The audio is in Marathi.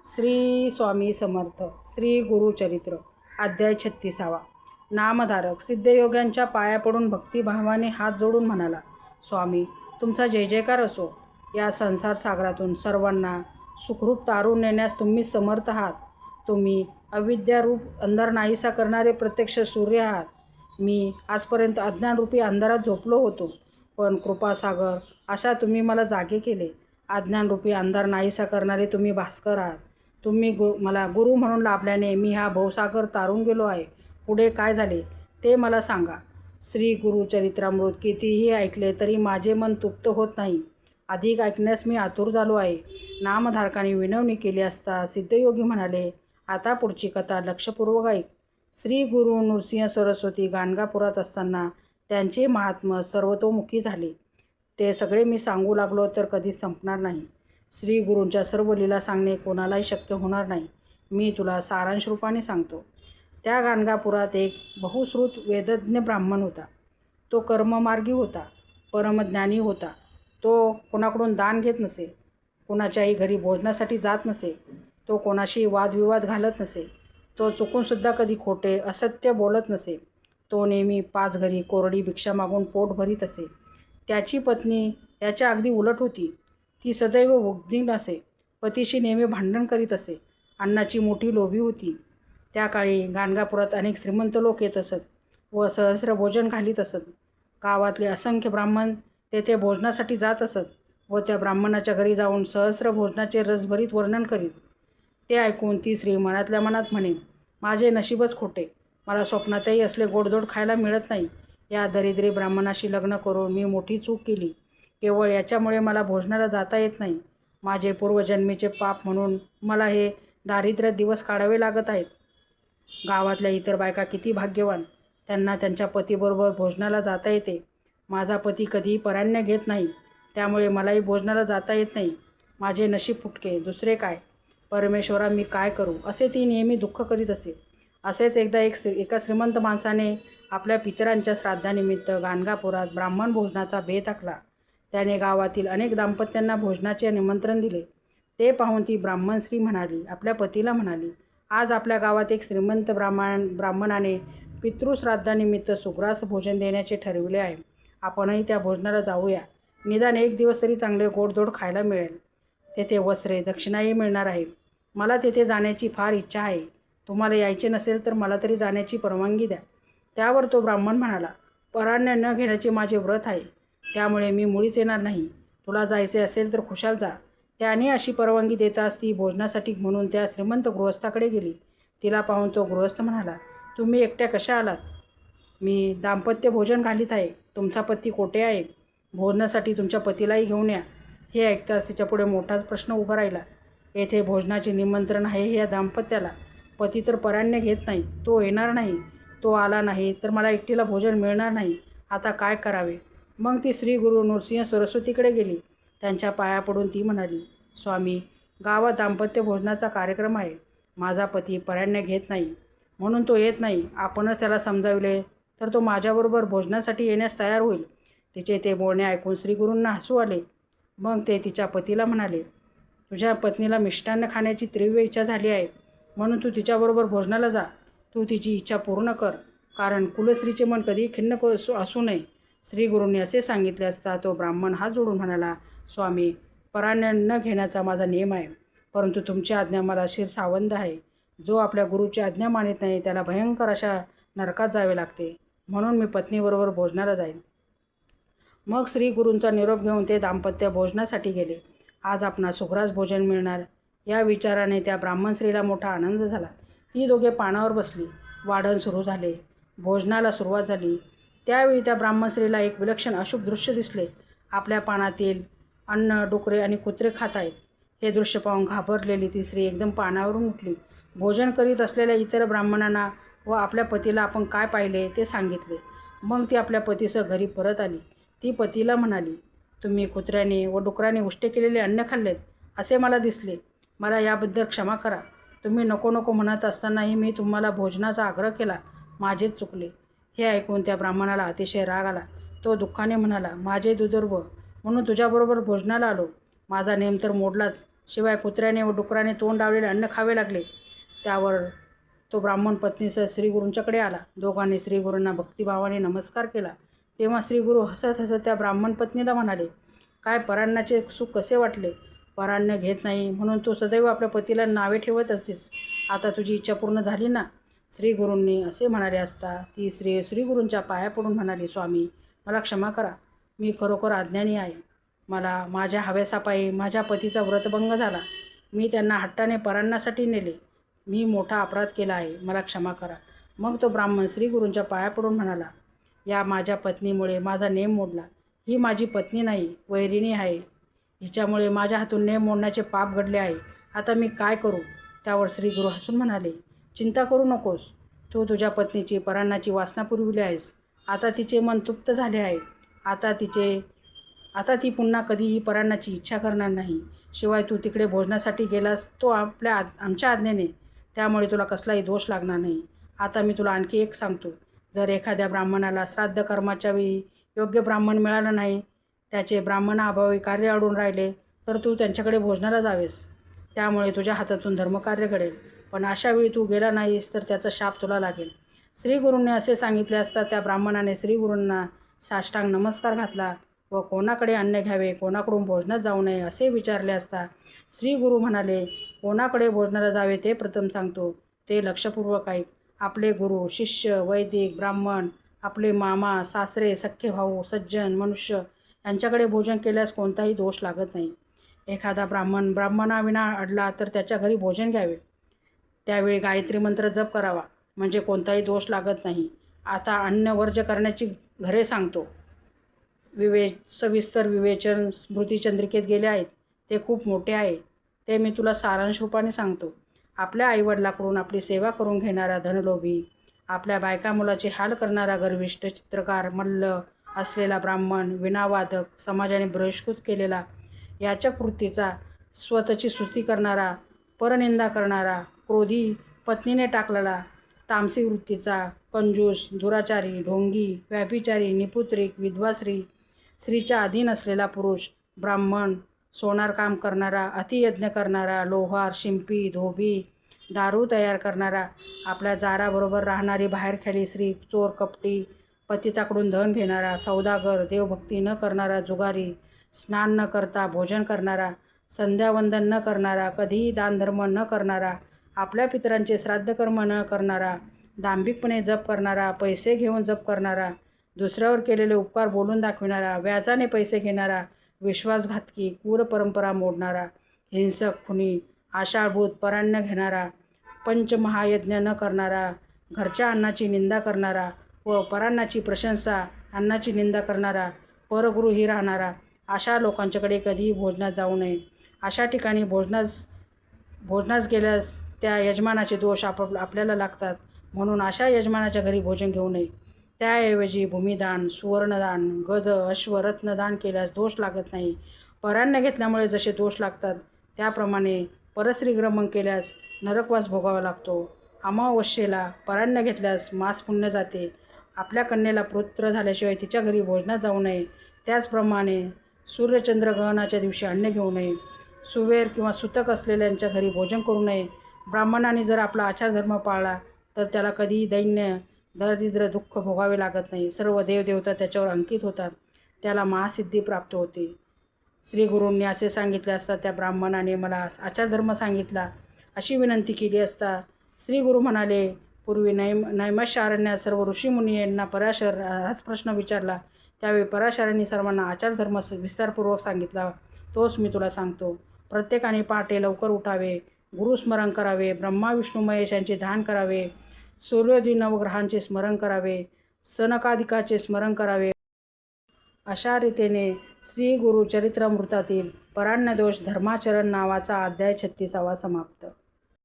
श्री स्वामी समर्थ. श्री गुरुचरित्र अध्याय 36. नामधारक सिद्धयोग्यांच्या पाया पडून भक्तिभावाने हात जोडून म्हणाला, स्वामी तुमचा जय जयकार असो. या संसार सागरातून सर्वांना सुखरूप तारून नेण्यास तुम्ही समर्थ आहात. तुम्ही अविद्यारूप अंधार नाहीसा करणारे प्रत्यक्ष सूर्य आहात. मी आजपर्यंत अज्ञानरूपी अंधारात झोपलो होतो, पण कृपासागर अशा तुम्ही मला जागे केले. अज्ञानरूपी अंधार नाहीसा करणारे तुम्ही भास्कर आहात. तुम्ही मला गुरु म्हणून लाभल्याने मी हा भवसागर तारून गेलो आहे. पुढे काय झाले ते मला सांगा. श्री गुरुचरित्रामृत कितीही ऐकले तरी माझे मन तृप्त होत नाही. अधिक ऐकण्यास मी आतुर झालो आहे. नामधारकाने विनवणी केली असता सिद्धयोगी म्हणाले, आता पुढची कथा लक्षपूर्वक ऐक. श्री गुरु नृसिंह सरस्वती गाणगापुरात असताना त्यांचे महात्म्य सर्वतोमुखी झाले. ते सगळे मी सांगू लागलो तर कधीच संपणार नाही. श्री गुरूंच्या सर्व लीला सांगणे कोणालाही शक्य होणार नाही. मी तुला सारांश रूपाने सांगतो. त्या गाणगापुरात एक बहुश्रुत वेदज्ञ ब्राह्मण होता. तो कर्ममार्गी होता, परमज्ञानी होता. तो कोणाकडून दान घेत नसे, कोणाच्याही घरी भोजनासाठी जात नसे, तो कोणाशी वादविवाद घालत नसे, तो चुकूनसुद्धा कधी खोटे असत्य बोलत नसे. तो नेहमी 5 घरी कोरडी भिक्षा मागून पोट भरीत असे. त्याची पत्नी याच्या अगदी उलट होती. ती सदैव उद्विग्न असे, पतीशी नेहमी भांडण करीत असे, अन्नाची मोठी लोभी होती. त्या काळी गाणगापुरात अनेक श्रीमंत लोक येत असत व सहस्र भोजन घालीत असत. गावातले असंख्य ब्राह्मण तेथे भोजनासाठी जात असत व त्या ब्राह्मणाच्या घरी जाऊन सहस्र भोजनाचे रसभरीत वर्णन करीत. ते ऐकून ती स्त्री मनातल्या मनात म्हणे, माझे नशीबच खोटे. मला स्वप्नातही असले गोडधोड खायला मिळत नाही. या दरिद्री ब्राह्मणाशी लग्न करून मी मोठी चूक केली. केवळ याच्यामुळे मला भोजनाला जाता येत नाही. माझे पूर्वजन्मीचे पाप म्हणून मला हे दारिद्र्यात दिवस काढावे लागत आहेत. गावातल्या इतर बायका किती भाग्यवान, त्यांना त्यांच्या पतीबरोबर भोजनाला जाता येते. माझा पती कधीही पराण्य घेत नाही, त्यामुळे मलाही भोजनाला जाता येत नाही. माझे नशीब फुटके, दुसरे काय. परमेश्वरा मी काय करू, असे ती नेहमी दुःख करीत असे. असेच एकदा एका श्रीमंत माणसाने आपल्या पितरांच्या श्राद्धानिमित्त गाणगापुरात ब्राह्मण भोजनाचा बेत आखला. त्याने गावातील अनेक दाम्पत्यांना भोजनाचे निमंत्रण दिले. ते पाहून ती ब्राह्मण स्त्री म्हणाली, आपल्या पतीला म्हणाली, आज आपल्या गावात एक श्रीमंत ब्राह्मणाने पितृश्राद्धानिमित्त सुग्रास भोजन देण्याचे ठरविले आहे. आपणही त्या भोजनाला जाऊया. निदान एक दिवस तरी चांगले गोडधोड खायला मिळेल. तेथे वस्त्रे दक्षिणाही मिळणार आहे. मला तेथे जाण्याची फार इच्छा आहे. तुम्हाला यायचे नसेल तर मला तरी जाण्याची परवानगी द्या. त्यावर तो ब्राह्मण म्हणाला, पराण्य न घेण्याचे माझे व्रत आहे, त्यामुळे मी मुळीच येणार नाही. तुला जायचे असेल तर खुशाल जा. त्याने अशी परवानगी देताच ती भोजनासाठी म्हणून त्या श्रीमंत गृहस्थाकडे गेली. तिला पाहून तो गृहस्थ म्हणाला, तुम्ही एकट्या कशा आलात? मी दाम्पत्य भोजन घालीत आहे. तुमचा पती कोठे आहे? भोजनासाठी तुमच्या पतीलाही घेऊन या. हे ऐकताच तिच्यापुढे मोठाच प्रश्न उभा राहिला. येथे भोजनाचे निमंत्रण आहे या दाम्पत्याला. पती तर पराण्य घेत नाही, तो येणार नाही. तो आला नाही तर मला एकटीला भोजन मिळणार नाही. आता काय करावे? मग ती श्री गुरु नृसिंह सरस्वतीकडे गेली. त्यांच्या पाया पडून ती म्हणाली, स्वामी गावात दाम्पत्य भोजनाचा कार्यक्रम आहे. माझा पती पराण्य घेत नाही म्हणून तो येत नाही. आपणच त्याला समजावले तर तो माझ्याबरोबर भोजनासाठी येण्यास तयार होईल. तिचे ते बोलणे ऐकून श्रीगुरूंना हसू आले. मग ते तिच्या पतीला म्हणाले, तुझ्या पत्नीला मिष्टान्न खाण्याची तीव्र इच्छा झाली आहे, म्हणून तू तिच्याबरोबर भोजनाला जा. तू तिची इच्छा पूर्ण कर, कारण कुलस्त्रीचे मन कधीही खिन्न असू नये. श्रीगुरूंनी असे सांगितले असता तो ब्राह्मण हात जोडून म्हणाला, स्वामी पराण्य न घेण्याचा माझा नियम आहे, परंतु तुमची आज्ञा मला शिरसावंद आहे. जो आपल्या गुरुची आज्ञा मानित नाही त्याला भयंकर अशा नरकात जावे लागते, म्हणून मी पत्नीबरोबर भोजनाला जाईन. मग श्रीगुरूंचा निरोप घेऊन ते दाम्पत्य भोजनासाठी गेले. आज आपणास सुग्रास भोजन मिळणार या विचाराने त्या ब्राह्मण स्त्रीला मोठा आनंद झाला. ती दोघे पानावर बसली. वाढण सुरू झाले. भोजनाला सुरुवात झाली. त्यावेळी त्या ब्राह्मण स्त्रीला एक विलक्षण अशुभ दृश्य दिसले. आपल्या पानातील अन्न डुकरे आणि कुत्रे खात आहेत. हे दृश्य पाहून घाबरलेली ती स्त्री एकदम पानावरून उठली. भोजन करीत असलेल्या इतर ब्राह्मणांना व आपल्या पतीला आपण काय पाहिले ते सांगितले. मग ती आपल्या पतीसह घरी परत आली. ती पतीला म्हणाली, तुम्ही कुत्र्याने व डुकराने उष्टे केलेले अन्न खाल्लेत असे मला दिसले. मला याबद्दल क्षमा करा. तुम्ही नको नको म्हणत असतानाही मी तुम्हाला भोजनाचा आग्रह केला. माझेच चुकले. हे ऐकून त्या ब्राह्मणाला अतिशय राग आला. तो दुःखाने म्हणाला, माझे दुर्दैव म्हणून तुझ्याबरोबर भोजनाला आलो. माझा नेम तर मोडलाच. शिवाय कुत्र्याने व डुकराने तोंड लावलेले अन्न खावे लागले. त्यावर तो ब्राह्मण पत्नीसह श्रीगुरूंच्याकडे आला. दोघांनी श्रीगुरूंना भक्तिभावाने नमस्कार केला. तेव्हा श्रीगुरू हसत हसत त्या ब्राह्मण पत्नीला म्हणाले, काय परान्नाचे सुख कसे वाटले? परान्न घेत नाही म्हणून तू सदैव आपल्या पतीला नावे ठेवत असतेस. आता तुझी इच्छा पूर्ण झाली ना? श्रीगुरूंनी असे म्हणाले असता ती श्रीगुरूंच्या पाया पडून म्हणाली, स्वामी, मला क्षमा करा. मी खरोखर अज्ञानी आहे. मला माझ्या हव्यासापायी माझ्या पतीचा व्रतभंग झाला. मी त्यांना हट्टाने परान्नासाठी नेले. मी मोठा अपराध केला आहे. मला क्षमा करा. मग तो ब्राह्मण श्रीगुरूंच्या पाया पडून म्हणाला, या माझ्या पत्नीमुळे माझा नेम मोडला. ही माझी पत्नी नाही, वैरिणी आहे. हिच्यामुळे माझ्या हातून नेम मोडण्याचे पाप घडले आहे. आता मी काय करू? त्यावर श्रीगुरू हसून म्हणाले, चिंता करू नकोस. तू तुझ्या पत्नीची परान्नाची वासना पुरविली आहेस. आता तिचे मन तृप्त झाले आहे. आता ती पुन्हा कधीही परान्नाची इच्छा करणार नाही. शिवाय तू तिकडे भोजनासाठी गेलास तो आमच्या आज्ञेने. त्यामुळे तुला कसलाही दोष लागणार नाही. आता मी तुला आणखी एक सांगतो. जर एखाद्या ब्राह्मणाला श्राद्ध कर्माच्या वेळी योग्य ब्राह्मण मिळाला नाही, त्याचे ब्राह्मणाअभावी कार्य अडून राहिले, तर तू त्यांच्याकडे भोजनाला जावेस. त्यामुळे तुझ्या हातातून धर्मकार्य घडेल. पण अशा वेळी तू गेला नाहीस तर त्याचा शाप तुला लागेल. श्रीगुरूंनी असे सांगितले असता त्या ब्राह्मणाने श्रीगुरूंना साष्टांग नमस्कार घातला व कोणाकडे अन्न घ्यावे, कोणाकडून भोजनात जाऊ नये असे विचारले असता श्रीगुरू म्हणाले, कोणाकडे भोजनाला जावे ते प्रथम सांगतो, ते लक्षपूर्वक ऐक. आपले गुरु, शिष्य, वैदिक, ब्राह्मण, आपले मामा, सासरे, सख्खे भाऊ, सज्जन, मनुष्य यांच्याकडे भोजन केल्यास कोणताही दोष लागत नाही. एखादा ब्राह्मणाविना अडला तर त्याच्या घरी भोजन घ्यावे. त्यावेळी गायत्री मंत्र जप करावा, म्हणजे कोणताही दोष लागत नाही. आता अन्न वर्ज्य करण्याची घरे सांगतो. सविस्तर विवेचन स्मृतिचंद्रिकेत गेले आहेत. ते खूप मोठे आहे. ते मी तुला सारांश रूपाने सांगतो. आपल्या आईवडिलाकडून आपली सेवा करून घेणारा धनलोभी, आपल्या बायका मुलाचे हाल करणारा गर्विष्ठ, चित्रकार, मल्ल असलेला ब्राह्मण, विणावादक, समाजाने बहिष्कृत केलेला, याचक वृत्तीचा, स्वतःची स्तुती करणारा, परनिंदा करणारा, क्रोधी, पत्नीने टाकलेला, तामसी वृत्तीचा, कंजूस, दुराचारी, ढोंगी, व्याभिचारी, निपुत्रिक, विधवा स्त्रीच्या अधीन असलेला पुरुष, ब्राह्मण, सोनार काम करणारा, अतियज्ञ करणारा, लोहार, शिंपी, धोबी, दारू तयार करणारा, आपल्या जाराबरोबर राहणारी बाहेरखाली स्त्री, चोर, कपटी, पतिताकडून धन घेणारा, सौदागर, देवभक्ती न करणारा, जुगारी, स्नान न करता भोजन करणारा, संध्यावंदन न करणारा, कधीही दानधर्म न करणारा, आपल्या पितरांचे श्राद्धकर्म न करणारा, दांभिकपणे जप करणारा, पैसे घेऊन जप करणारा, दुसऱ्यावर केलेले उपकार बोलून दाखविणारा, व्याजाने पैसे घेणारा, विश्वासघातकी, क्रूर परंपरा मोडणारा, हिंसक, खुनी, आषाढभूत, परान्न घेणारा, पंचमहायज्ञ न करणारा, घरच्या अन्नाची निंदा करणारा व परान्नाची प्रशंसा, अन्नाची निंदा करणारा, परगृही राहणारा, अशा लोकांच्याकडे कधीही भोजनात जाऊ नये. अशा ठिकाणी भोजनास गेल्यास त्या यजमानाचे दोष आपल्याला लागतात. म्हणून अशा यजमानाच्या घरी भोजन घेऊ नये. त्याऐवजी भूमिदान, सुवर्णदान, गज, अश्व, रत्नदान केल्यास दोष लागत नाही. परान्न घेतल्यामुळे जसे दोष लागतात त्याप्रमाणे परस्त्रीग्रमण केल्यास नरकवास भोगावा लागतो. अमावस्येला परान्न घेतल्यास मास पुण्य जाते. आपल्या कन्येला पुत्र झाल्याशिवाय तिच्या घरी भोजनात जाऊ नये. त्याचप्रमाणे सूर्यचंद्रग्रहणाच्या दिवशी अन्न घेऊ नये. सुवेर किंवा सुतक असलेल्यांच्या घरी भोजन करू नये. ब्राह्मणाने जर आपला आचारधर्म पाळला तर त्याला कधीही दैन्य, दारिद्र्य, दुःख भोगावे लागत नाही. सर्व देवदेवता त्याच्यावर अंकित होतात. त्याला महासिद्धी प्राप्त होते. श्रीगुरूंनी असे सांगितले असता त्या ब्राह्मणाने मला आचारधर्म सांगितला अशी विनंती केली असता श्रीगुरू म्हणाले, पूर्वी नैमिषारण्यात सर्व ऋषीमुनी यांना पराशर हाच प्रश्न विचारला. त्यावेळी पराशरांनी सर्वांना आचारधर्म विस्तारपूर्वक सांगितला. तोच मी तुला सांगतो. प्रत्येकाने पहाटे लवकर उठावे, गुरुस्मरण करावे, ब्रह्मा विष्णू महेश यांचे ध्यान करावे, सूर्योदय नवग्रहांचे स्मरण करावे, सनकादिकाचे स्मरण करावे. अशा रीतीने श्री गुरुचरित्रामृतातील परान्नदोष धर्माचरण नावाचा अध्याय 36 समाप्त.